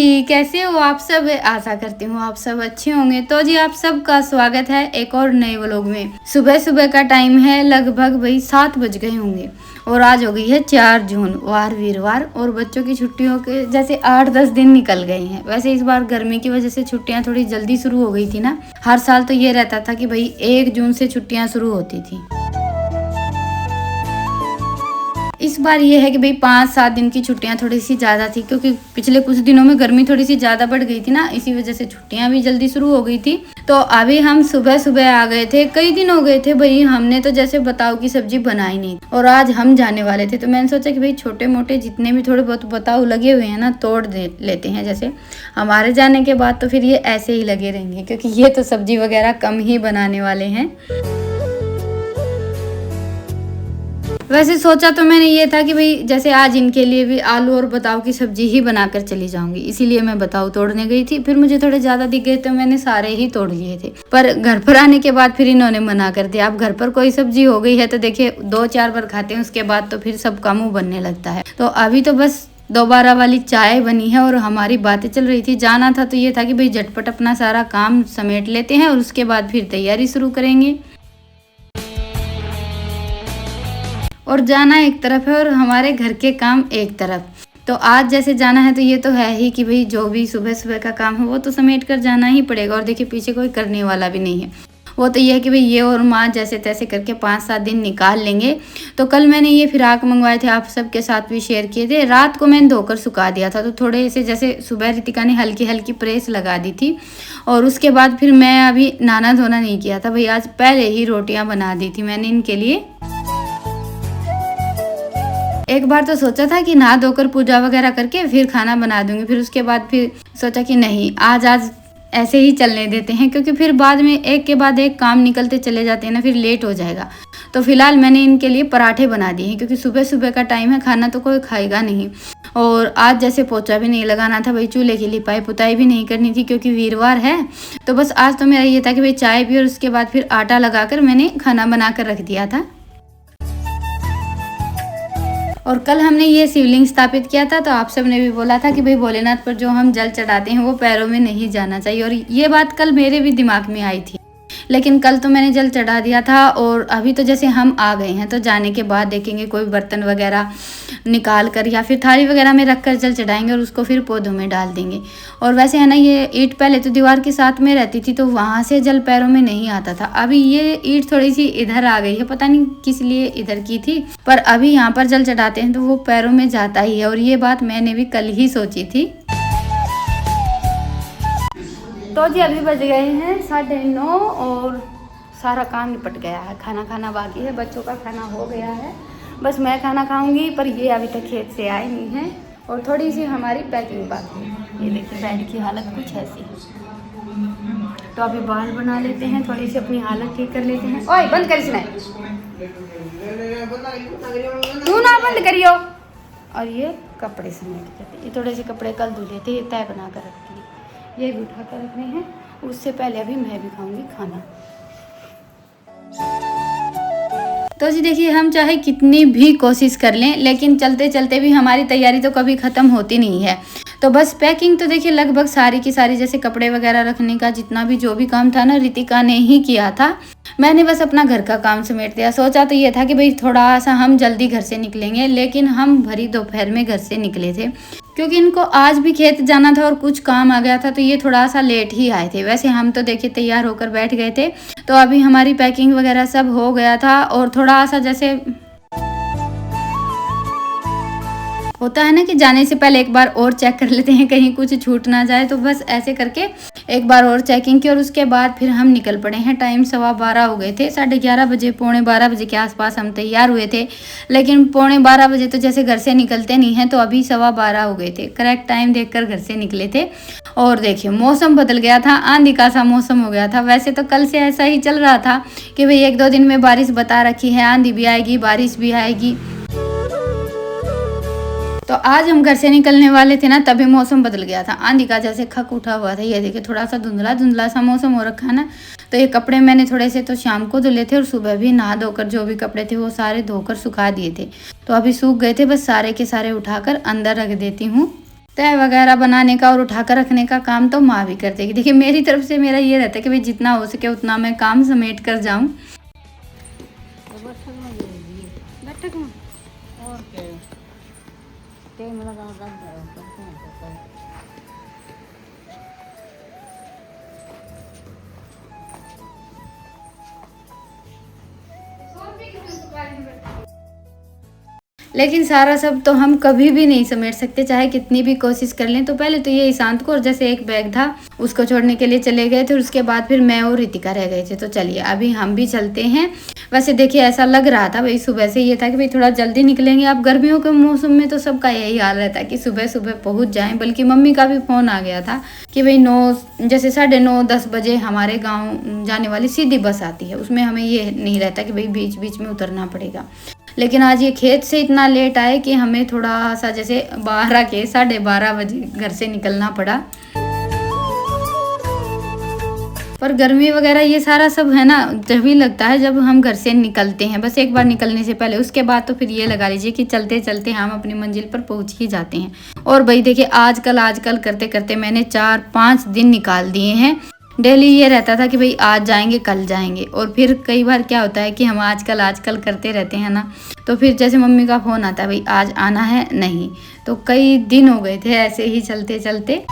जी, कैसे हो आप सब? आशा करती हूँ आप सब अच्छे होंगे। तो जी आप सबका स्वागत है एक और नए व्लॉग में। सुबह सुबह का टाइम है, लगभग वही 7 बज गए होंगे और आज हो गई है 4 जून, वार वीरवार, और बच्चों की छुट्टियों के जैसे 8-10 दिन निकल गए हैं। वैसे इस बार गर्मी की वजह से छुट्टियाँ थोड़ी जल्दी शुरू हो गई थी ना। हर साल तो ये रहता था कि भाई 1 जून से छुट्टियाँ शुरू होती थी। इस बार ये है कि भाई 5-7 दिन की छुट्टियां थोड़ी सी ज़्यादा थी, क्योंकि पिछले कुछ दिनों में गर्मी थोड़ी सी ज़्यादा बढ़ गई थी ना, इसी वजह से छुट्टियां भी जल्दी शुरू हो गई थी। तो अभी हम सुबह सुबह आ गए थे। कई दिन हो गए थे भाई, हमने तो जैसे बताओ की सब्जी बनाई नहीं, और आज हम जाने वाले थे। तो मैंने सोचा कि भाई छोटे मोटे जितने भी थोड़े बहुत बताओ लगे हुए हैं ना, तोड़ दे लेते हैं। जैसे हमारे जाने के बाद तो फिर ये ऐसे ही लगे रहेंगे, क्योंकि ये तो सब्जी वगैरह कम ही बनाने वाले हैं। वैसे सोचा तो मैंने ये था कि भाई जैसे आज इनके लिए भी आलू और बताओ की सब्जी ही बनाकर चली जाऊंगी, इसीलिए मैं बताओ तोड़ने गई थी। फिर मुझे थोड़े ज्यादा दिख गए तो मैंने सारे ही तोड़ लिए थे, पर घर पर आने के बाद फिर इन्होंने मना कर दिया। अब घर पर कोई सब्जी हो गई है तो देखिए 2-4 बार खाते हैं, उसके बाद तो फिर सबका मुंह बनने लगता है। तो अभी तो बस दोबारा वाली चाय बनी है और हमारी बातें चल रही थी। जाना था तो ये था कि भाई झटपट अपना सारा काम समेट लेते हैं और उसके बाद फिर तैयारी शुरू करेंगे। और जाना एक तरफ है और हमारे घर के काम एक तरफ। तो आज जैसे जाना है तो ये तो है ही कि भाई जो भी सुबह सुबह का काम है वो तो समेट कर जाना ही पड़ेगा। और देखिए पीछे कोई करने वाला भी नहीं है। वो तो ये है कि भाई ये और माँ जैसे तैसे करके 5-7 दिन निकाल लेंगे। तो कल मैंने ये फिराक मंगवाए थे, आप सबके साथ भी शेयर किए थे। रात को मैंने धोकर सुखा दिया था, तो थोड़े से जैसे सुबह रितिका ने हल्की हल्की प्रेस लगा दी थी। और उसके बाद फिर मैं अभी नहाना धोना नहीं किया था भाई, आज पहले ही रोटियाँ बना दी थी मैंने इनके लिए। एक बार तो सोचा था कि नहा धोकर पूजा वगैरह करके फिर खाना बना दूंगी, फिर उसके बाद फिर सोचा कि नहीं, आज ऐसे ही चलने देते हैं, क्योंकि फिर बाद में एक के बाद एक काम निकलते चले जाते हैं ना, फिर लेट हो जाएगा। तो फिलहाल मैंने इनके लिए पराठे बना दिए हैं, क्योंकि सुबह सुबह का टाइम है, खाना तो कोई खाएगा नहीं। और आज जैसे पोछा भी नहीं लगाना था भाई, चूल्हे की लिपाई पुताई भी नहीं करनी थी, क्योंकि वीरवार है। तो बस आज तो मेरा ये था कि भाई चाय भी और उसके बाद फिर आटा लगाकर मैंने खाना बना कर रख दिया था। और कल हमने ये शिवलिंग स्थापित किया था, तो आप सब ने भी बोला था कि भाई भोलेनाथ पर जो हम जल चढ़ाते हैं वो पैरों में नहीं जाना चाहिए, और ये बात कल मेरे भी दिमाग में आई थी। लेकिन कल तो मैंने जल चढ़ा दिया था, और अभी तो जैसे हम आ गए हैं तो जाने के बाद देखेंगे कोई बर्तन वगैरह निकाल कर या फिर थाली वगैरह में रख कर जल चढ़ाएंगे और उसको फिर पौधों में डाल देंगे। और वैसे है ना, ये ईंट पहले तो दीवार के साथ में रहती थी, तो वहाँ से जल पैरों में नहीं आता था। अभी ये ईंट थोड़ी सी इधर आ गई है, पता नहीं किस लिए इधर की थी, पर अभी यहाँ पर जल चढ़ाते हैं तो वो पैरों में जाता ही है। और ये बात मैंने भी कल ही सोची थी। तो जी अभी बज गए हैं 9:30 और सारा काम निपट गया है। खाना खाना बाकी है, बच्चों का खाना हो गया है, बस मैं खाना खाऊंगी। पर ये अभी तक खेत से आए नहीं हैं, और थोड़ी सी हमारी पैकिंग बाकी है। ये देखिए बेड की हालत कुछ ऐसी है, तो अभी बाल बना लेते हैं, थोड़ी सी अपनी हालत ठीक कर लेते हैं। ओए बंद कर, इसने तू ना बंद करियो। और ये कपड़े समेट देते, ये थोड़े से कपड़े कल धुले थे, ये तय बना कर रखती है, ये भी उठा कर रखने हैं। उससे पहले अभी मैं भी खाऊंगी खाना। तो जी देखिए, हम चाहे कितनी भी कोशिश कर लें, लेकिन चलते चलते भी हमारी तैयारी तो कभी ख़त्म होती नहीं है। तो बस पैकिंग तो देखिए लगभग सारी की सारी, जैसे कपड़े वगैरह रखने का जितना भी जो भी काम था ना, रितिका ने ही किया था। मैंने बस अपना घर का काम समेट दिया। सोचा तो ये था कि भाई थोड़ा सा हम जल्दी घर से निकलेंगे, लेकिन हम भरी दोपहर में घर से निकले थे, क्योंकि इनको आज भी खेत जाना था और कुछ काम आ गया था, तो ये थोड़ा सा लेट ही आए थे। वैसे हम तो देखिए तैयार होकर बैठ गए थे। तो अभी हमारी पैकिंग वगैरह सब हो गया था, और थोड़ा सा जैसे होता है ना कि जाने से पहले एक बार और चेक कर लेते हैं कहीं कुछ छूट ना जाए, तो बस ऐसे करके एक बार और चेकिंग की, और उसके बाद फिर हम निकल पड़े हैं। टाइम 11:15 हो गए थे, 11:30 बजे, 11:45 बजे के आसपास हम तैयार हुए थे। लेकिन 11:45 बजे तो जैसे घर से निकलते नहीं हैं, तो अभी 12:15 हो गए थे, करेक्ट टाइम देखकर घर से निकले थे। और देखिए मौसम बदल गया था, आंधी का सा मौसम हो गया था। वैसे तो कल से ऐसा ही चल रहा था कि भाई 1-2 दिन में बारिश बता रखी है, आंधी भी आएगी बारिश भी आएगी। तो आज हम घर से निकलने वाले थे ना, तभी मौसम बदल गया था, आंधी का जैसे खक उठा हुआ था। ये देखिए थोड़ा सा धुंधला धुंधला सा मौसम हो रखा है ना। तो ये कपड़े मैंने थोड़े से तो शाम को धुले थे, और सुबह भी नहा धोकर जो भी कपड़े थे वो सारे धोकर सुखा दिए थे। तो अभी सूख गए थे, बस सारे के सारे उठाकर अंदर रख देती हूँ। तय वगैरह बनाने का और उठा कर रखने का काम तो माँ भी कर देगी। देखिए मेरी तरफ से मेरा ये रहता है कि भाई जितना हो सके उतना मैं काम समेट कर जाऊँ। लेकिन सारा सब तो हम कभी भी नहीं समेट सकते, चाहे कितनी भी कोशिश कर लें। तो पहले तो ये ईशांत को और जैसे एक बैग था उसको छोड़ने के लिए चले गए थे, उसके बाद फिर मैं और रितिका रह गए थे। तो चलिए अभी हम भी चलते हैं। वैसे देखिए ऐसा लग रहा था भाई सुबह से ये था कि भाई थोड़ा जल्दी निकलेंगे। अब गर्मियों के मौसम में तो सबका यही हाल रहता है कि सुबह सुबह पहुँच जाएँ। बल्कि मम्मी का भी फ़ोन आ गया था कि भाई 9 जैसे 9:30-10 बजे हमारे गाँव जाने वाली सीधी बस आती है, उसमें हमें ये नहीं रहता कि भाई बीच बीच में उतरना पड़ेगा। लेकिन आज ये खेत से इतना लेट आए कि हमें थोड़ा सा जैसे 12 के 12:30 बजे घर से निकलना पड़ा। पर गर्मी वगैरह ये सारा सब है ना तभी लगता है जब हम घर से निकलते हैं, बस एक बार निकलने से पहले। उसके बाद तो फिर ये लगा लीजिए कि चलते चलते हम अपनी मंजिल पर पहुंच ही जाते हैं। और भाई देखिए आजकल करते करते मैंने 4-5 दिन निकाल दिए हैं। डेली ये रहता था कि भाई आज जाएंगे कल जाएंगे, और फिर कई बार क्या होता है कि हम आजकल करते रहते हैं ना, तो फिर जैसे मम्मी का फ़ोन आता है भाई आज आना है नहीं, तो कई दिन हो गए थे ऐसे ही चलते चलते।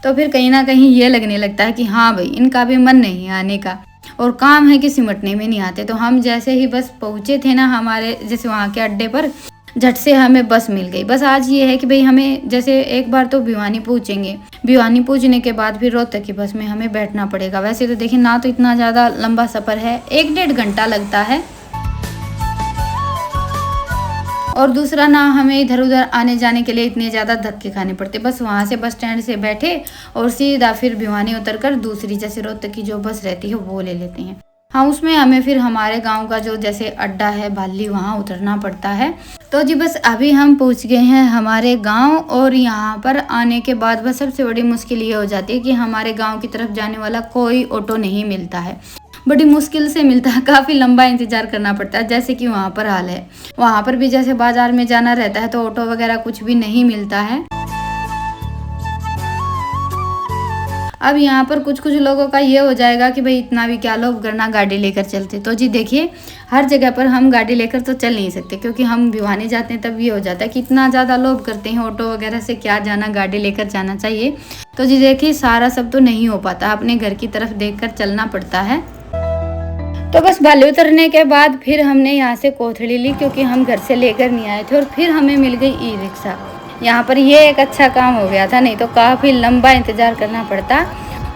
तो फिर कहीं ना कहीं ये लगने लगता है कि हाँ भाई इनका भी मन नहीं आने का, और काम है कि सिमटने में नहीं आते। तो हम जैसे ही बस पहुँचे थे ना हमारे जैसे वहाँ के अड्डे पर, झट से हमें बस मिल गई। बस आज ये है कि भाई हमें जैसे एक बार तो भिवानी पहुँचेंगे, भिवानी पहुँचने के बाद फिर रोहतक की बस में हमें बैठना पड़ेगा। वैसे तो देखिए ना तो इतना ज़्यादा लंबा सफ़र है, 1-1.5 घंटा लगता है, और दूसरा ना हमें इधर उधर आने जाने के लिए इतने ज़्यादा धक्के खाने पड़ते। बस वहाँ से बस स्टैंड से बैठे और सीधा फिर भिवानी उतर कर दूसरी जैसे रोहतक की जो बस रहती है वो ले लेते हैं। हाँ उसमें हमें फिर हमारे गांव का जो जैसे अड्डा है बाली वहाँ उतरना पड़ता है। तो जी बस अभी हम पहुँच गए हैं हमारे गांव, और यहाँ पर आने के बाद बस सबसे बड़ी मुश्किल ये हो जाती है कि हमारे गांव की तरफ जाने वाला कोई ऑटो नहीं मिलता है। बड़ी मुश्किल से मिलता है, काफ़ी लंबा इंतज़ार करना पड़ता है, जैसे कि वहाँ पर हाल है। वहाँ पर भी जैसे बाज़ार में जाना रहता है तो ऑटो वगैरह कुछ भी नहीं मिलता है। अब यहाँ पर कुछ लोगों का ये हो जाएगा कि भाई इतना भी क्या लोग करना गाड़ी लेकर चलते। तो जी देखिए हर जगह पर हम गाड़ी लेकर तो चल नहीं सकते, क्योंकि हम भिवानी जाते हैं तब ये हो जाता है कि इतना ज़्यादा लोग करते हैं, ऑटो वगैरह से क्या जाना, गाड़ी लेकर जाना चाहिए। तो जी देखिए सारा सब तो नहीं हो पाता, अपने घर की तरफ देख कर चलना पड़ता है। तो बस बाली उतरने के बाद फिर हमने यहाँ से कोथड़ी ली, क्योंकि हम घर से लेकर नहीं आए थे, और फिर हमें मिल गई ई-रिक्शा। यहाँ पर ये एक अच्छा काम हो गया था, नहीं तो काफ़ी लंबा इंतज़ार करना पड़ता।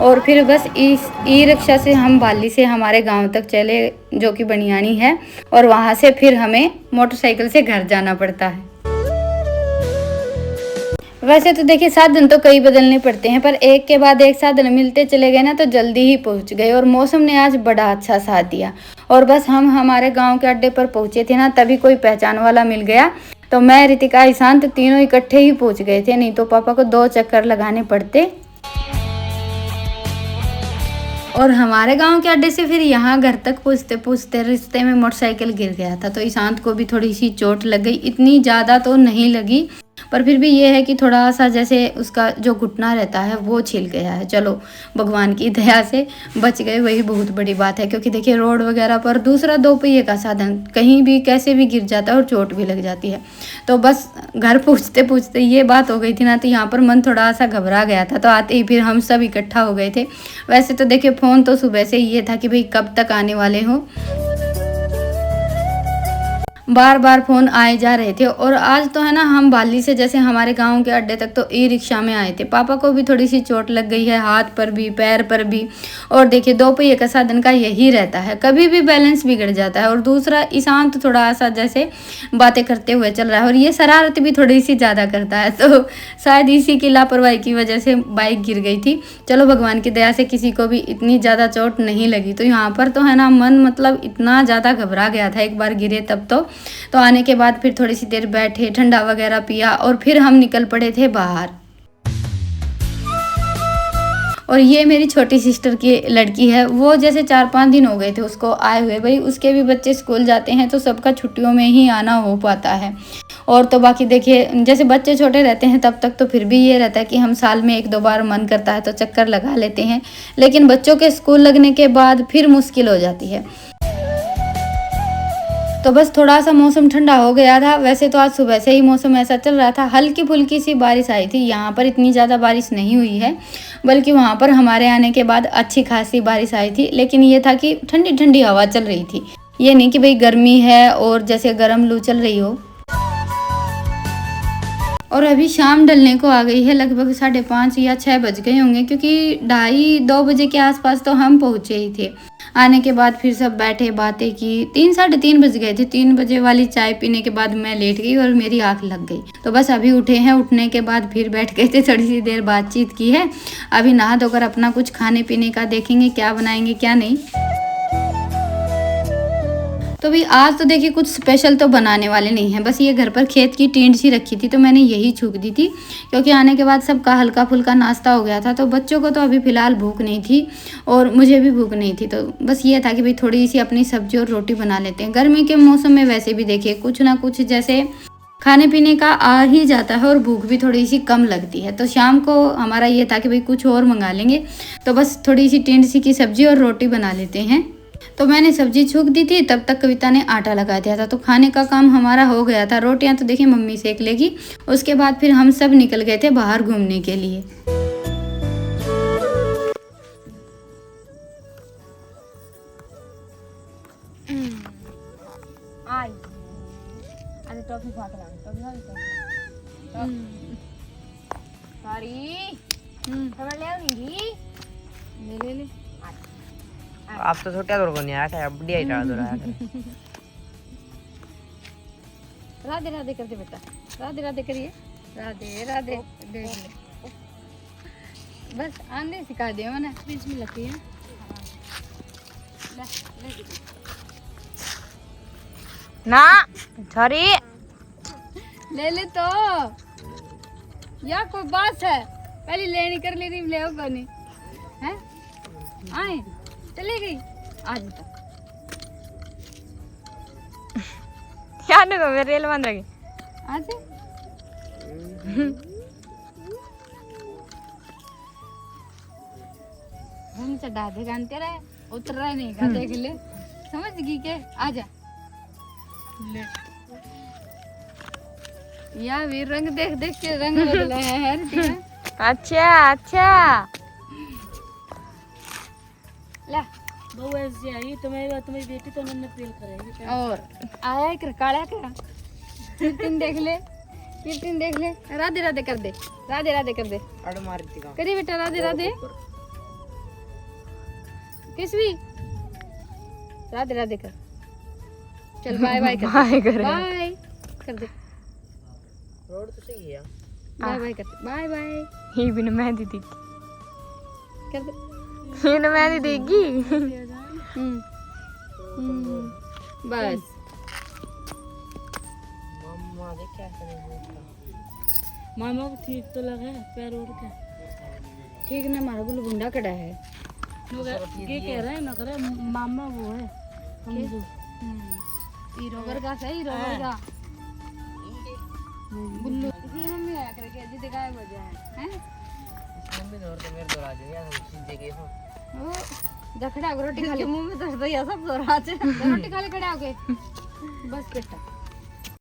और फिर बस इस ई-रिक्शा से हम बाली से हमारे गांव तक चले, जो कि बनियानी है, और वहाँ से फिर हमें मोटरसाइकिल से घर जाना पड़ता है। वैसे तो देखिए साधन तो कई बदलने पड़ते हैं, पर एक के बाद एक साधन मिलते चले गए ना तो जल्दी ही पहुंच गए। और मौसम ने आज बड़ा अच्छा साथ दिया, और बस हम हमारे गांव के अड्डे पर पहुंचे थे ना तभी कोई पहचान वाला मिल गया। तो मैं, रितिका, ईशांत तीनों इकट्ठे ही पहुंच गए थे, नहीं तो पापा को 2 चक्कर लगाने पड़ते। और हमारे गांव के अड्डे से फिर यहाँ घर तक पूछते पूछते रिश्ते में मोटरसाइकिल गिर गया था। तो ईशांत को भी थोड़ी सी चोट लग गई, इतनी ज़्यादा तो नहीं लगी, पर फिर भी ये है कि थोड़ा सा जैसे उसका जो घुटना रहता है वो छिल गया है। चलो भगवान की दया से बच गए, वही बहुत बड़ी बात है। क्योंकि देखिए रोड वगैरह पर दूसरा 2 पहिए का साधन कहीं भी कैसे भी गिर जाता है और चोट भी लग जाती है। तो बस घर पूछते पूछते ये बात हो गई थी ना, तो यहाँ पर मन थोड़ा सा घबरा गया था। तो आते ही फिर हम सब इकट्ठा हो गए थे। वैसे तो देखिए फ़ोन तो सुबह से ये था कि भाई कब तक आने वाले हो, बार बार फ़ोन आए जा रहे थे। और आज तो है ना हम बाली से जैसे हमारे गांव के अड्डे तक तो ई-रिक्शा में आए थे। पापा को भी थोड़ी सी चोट लग गई है, हाथ पर भी पैर पर भी। और देखिए 2 पहिए का साधन का यही रहता है, कभी भी बैलेंस बिगड़ जाता है। और दूसरा ईशांत थोड़ा सा जैसे बातें करते हुए चल रहा है, और ये शरारत भी थोड़ी सी ज़्यादा करता है, तो शायद इसी की लापरवाही की वजह से बाइक गिर गई थी। चलो भगवान की दया से किसी को भी इतनी ज़्यादा चोट नहीं लगी। तो यहाँ पर तो है ना मन मतलब इतना ज़्यादा घबरा गया था एक बार गिरे तब। तो आने के बाद फिर थोड़ी सी देर बैठे, ठंडा वगैरह पिया, और फिर हम निकल पड़े थे बाहर। और ये मेरी छोटी सिस्टर की लड़की है, वो जैसे 4-5 दिन हो गए थे उसको आए हुए। भाई उसके भी बच्चे स्कूल जाते हैं तो सबका छुट्टियों में ही आना हो पाता है। और तो बाकी देखिए जैसे बच्चे छोटे रहते हैं तब तक तो फिर भी ये रहता है कि हम साल में 1-2 बार मन करता है तो चक्कर लगा लेते हैं, लेकिन बच्चों के स्कूल लगने के बाद फिर मुश्किल हो जाती है। तो बस थोड़ा सा मौसम ठंडा हो गया था। वैसे तो आज सुबह से ही मौसम ऐसा चल रहा था, हल्की फुल्की सी बारिश आई थी। यहाँ पर इतनी ज़्यादा बारिश नहीं हुई है, बल्कि वहाँ पर हमारे आने के बाद अच्छी खासी बारिश आई थी। लेकिन ये था कि ठंडी ठंडी हवा चल रही थी, ये नहीं कि भाई गर्मी है और जैसे गर्म लू चल रही हो। और अभी शाम ढलने को आ गई है, लगभग 5:30 या 6 बज गए होंगे, क्योंकि 2:30 बजे के आसपास तो हम पहुँचे ही थे। आने के बाद फिर सब बैठे बातें की, 3-3:30 बज गए थे। 3 बजे वाली चाय पीने के बाद मैं लेट गई और मेरी आँख लग गई। तो बस अभी उठे हैं, उठने के बाद फिर बैठ गए थे, थोड़ी सी देर बातचीत की है। अभी नहा धोकर अपना कुछ खाने पीने का देखेंगे, क्या बनाएंगे क्या नहीं। तो भी आज तो देखिए कुछ स्पेशल तो बनाने वाले नहीं हैं, बस ये घर पर खेत की टींड सी रखी थी तो मैंने यही छूक दी थी, क्योंकि आने के बाद सबका हल्का फुल्का नाश्ता हो गया था। तो बच्चों को तो अभी फ़िलहाल भूख नहीं थी और मुझे भी भूख नहीं थी, तो बस ये था कि भाई थोड़ी सी अपनी सब्जी और रोटी बना लेते हैं। गर्मी के मौसम में वैसे भी देखिए कुछ ना कुछ जैसे खाने पीने का आ ही जाता है और भूख भी थोड़ी सी कम लगती है। तो शाम को हमारा ये था कि भाई कुछ और मंगा लेंगे, तो बस थोड़ी सी टींड सी की सब्जी और रोटी बना लेते हैं। तो मैंने सब्जी छूक दी थी, तब तक कविता ने आटा लगा दिया था, तो खाने का काम हमारा हो गया था। रोटियां तो देखिए मम्मी सेक लेगी। उसके बाद फिर हम सब निकल गए थे बाहर घूमने के लिए। ले आप तो छोटा दौड़ को नहीं आया क्या, बढ़िया ही दौड़ आया। राधे राधे करते बेटा, राधे राधे करिए, राधे राधे देख ले, बस आने सिखा दिया मैंने, बीच में लगती है। ना सॉरी ले तो या कोई बात है, पहले लेनी कर ले रही, ले होगा नहीं है। आए चली गई आज तक क्या ना मेरे रेल बंद रही आज हम चढ़ा दे गानते रहे, उतर रहा नहीं का देख ले, समझ गई के आजा ले। या भी रंग देख देख के रंग बदला है यार। अच्छा अच्छा ला बहू ऐसी आई, तुम्हारी बेटी तो नन्हे प्रेल करेगी और आया एक काला क्या कीर्तिन देख ले, कीर्तिन देख ले, राधे राधे कर दे, राधे राधे कर दे, अड़ मारती का करी बेटा राधे राधे, किसवी राधे राधे कर, चल बाय बाय कर, बाय कर, बाय कर दे, रोड तो सही है, बाय बाय कर दे, बाय बाय ये बिन मेहंदी दी कर दे, ये ना मेहंदी देगी। बस मम्मा देख क्या करेगी, मामा को ठीक तो लगा है पैर ओढ़ के, ठीक ना, हमारा गुल्लू गुंडा कड़ा है। ये कह रहा है ना करे मामा वो है समझो, हीरोगर का सही, हीरोगर का गुल्लू इसी मम्मी आया करके जिद गायब हो जाए हैं। मम्मी तो मेरे तो राज यार सीधे के हो ओ जखड़ा रोटी खा ले, मुंह में दर्द या सब दौरा रोटी खा ले खड़ा होके, बस बेटा